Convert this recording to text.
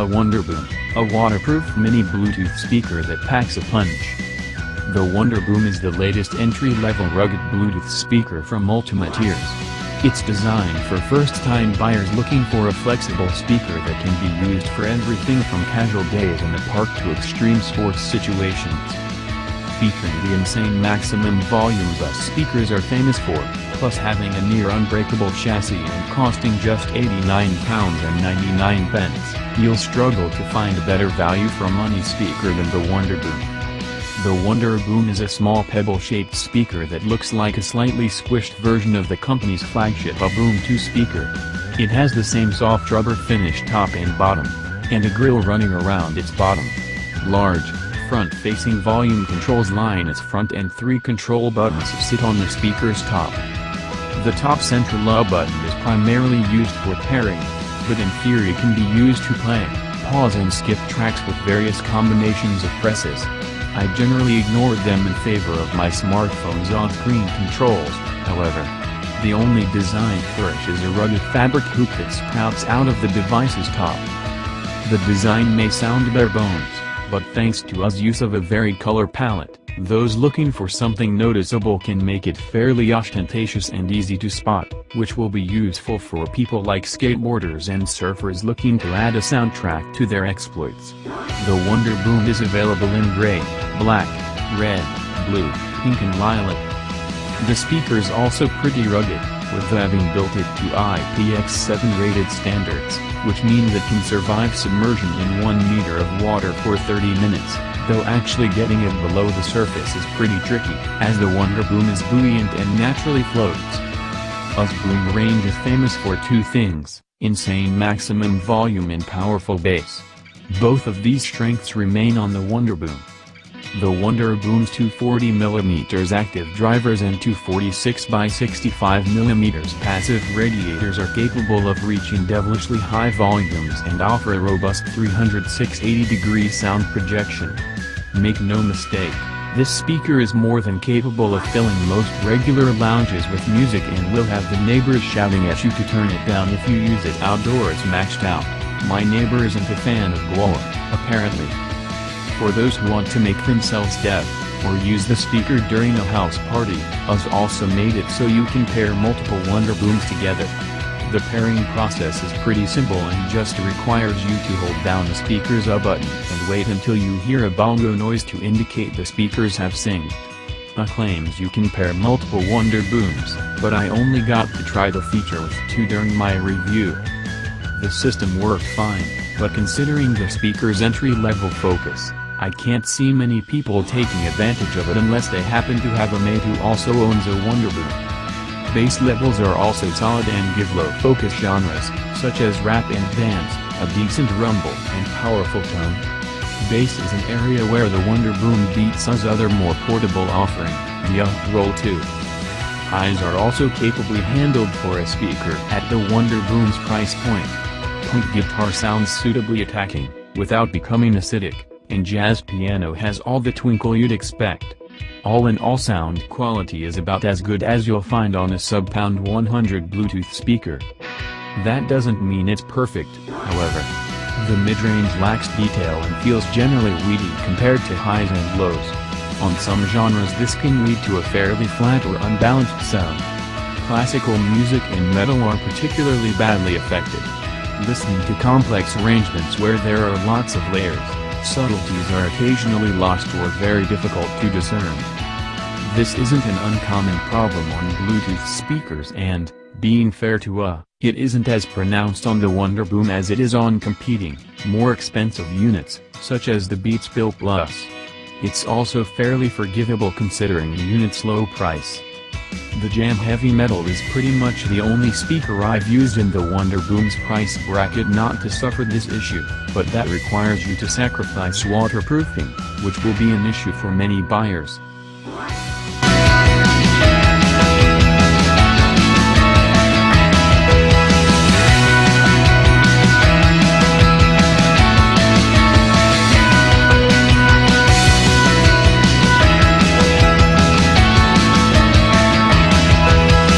Wonderboom, a waterproof mini Bluetooth speaker that packs a punch. The Wonderboom is the latest entry-level rugged Bluetooth speaker from Ultimate Ears. It's designed for first-time buyers looking for a flexible speaker that can be used for everything from casual days in the park to extreme sports situations. Featuring the insane maximum volume the speakers are famous for, plus having a near unbreakable chassis and costing just £89.99, you'll struggle to find a better value for money speaker than the Wonderboom. The Wonderboom is a small pebble-shaped speaker that looks like a slightly squished version of the company's flagship Boom 2 speaker. It has the same soft rubber finish top and bottom, and a grill running around its bottom. Large, front-facing volume controls line its front and 3 control buttons sit on the speaker's top. The top central button is primarily used for pairing, but in theory can be used to play, pause and skip tracks with various combinations of presses. I generally ignored them in favor of my smartphone's on-screen controls, however. The only design flourish is a rugged fabric hoop that sprouts out of the device's top. The design may sound bare bones, but thanks to U's use of a varied color palette, those looking for something noticeable can make it fairly ostentatious and easy to spot, which will be useful for people like skateboarders and surfers looking to add a soundtrack to their exploits. The Wonderboom is available in gray, black, red, blue, pink and lilac. The speaker's also pretty rugged, with having built it to IPX7 rated standards, which means it can survive submersion in 1 meter of water for 30 minutes, though actually getting it below the surface is pretty tricky, as the Wonderboom is buoyant and naturally floats. U's boom range is famous for 2 things, insane maximum volume and powerful bass. Both of these strengths remain on the Wonderboom. The Wonderboom's 240mm active drivers and 246x65mm passive radiators are capable of reaching devilishly high volumes and offer a robust 360-degree sound projection. Make no mistake, this speaker is more than capable of filling most regular lounges with music and will have the neighbors shouting at you to turn it down if you use it outdoors maxed out. My neighbor isn't a fan of Guala, apparently. For those who want to make themselves deaf, or use the speaker during a house party, U's also made it so you can pair multiple Wonderbooms together. The pairing process is pretty simple and just requires you to hold down the speaker's A button and wait until you hear a bongo noise to indicate the speakers have synced. Claims you can pair multiple Wonderbooms, but I only got to try the feature with 2 during my review. The system worked fine, but considering the speaker's entry-level focus, I can't see many people taking advantage of it unless they happen to have a mate who also owns a Wonderboom. Bass levels are also solid and give low focus genres, such as rap and dance, a decent rumble and powerful tone. Bass is an area where the Wonderboom beats U's other more portable offering, the Roll 2. Highs are also capably handled for a speaker at the Wonderboom's price point. Punk guitar sounds suitably attacking, without becoming acidic, and jazz piano has all the twinkle you'd expect. All in all, sound quality is about as good as you'll find on a sub-pound 100 Bluetooth speaker. That doesn't mean it's perfect, however. The mid-range lacks detail and feels generally weedy compared to highs and lows. On some genres this can lead to a fairly flat or unbalanced sound. Classical music and metal are particularly badly affected. Listening to complex arrangements where there are lots of layers, subtleties are occasionally lost or very difficult to discern. This isn't an uncommon problem on Bluetooth speakers and, being fair to it isn't as pronounced on the Wonderboom as it is on competing, more expensive units, such as the Beats Pill Plus. It's also fairly forgivable considering the unit's low price. The Jam Heavy Metal is pretty much the only speaker I've used in the Wonderboom's price bracket not to suffer this issue, but that requires you to sacrifice waterproofing, which will be an issue for many buyers.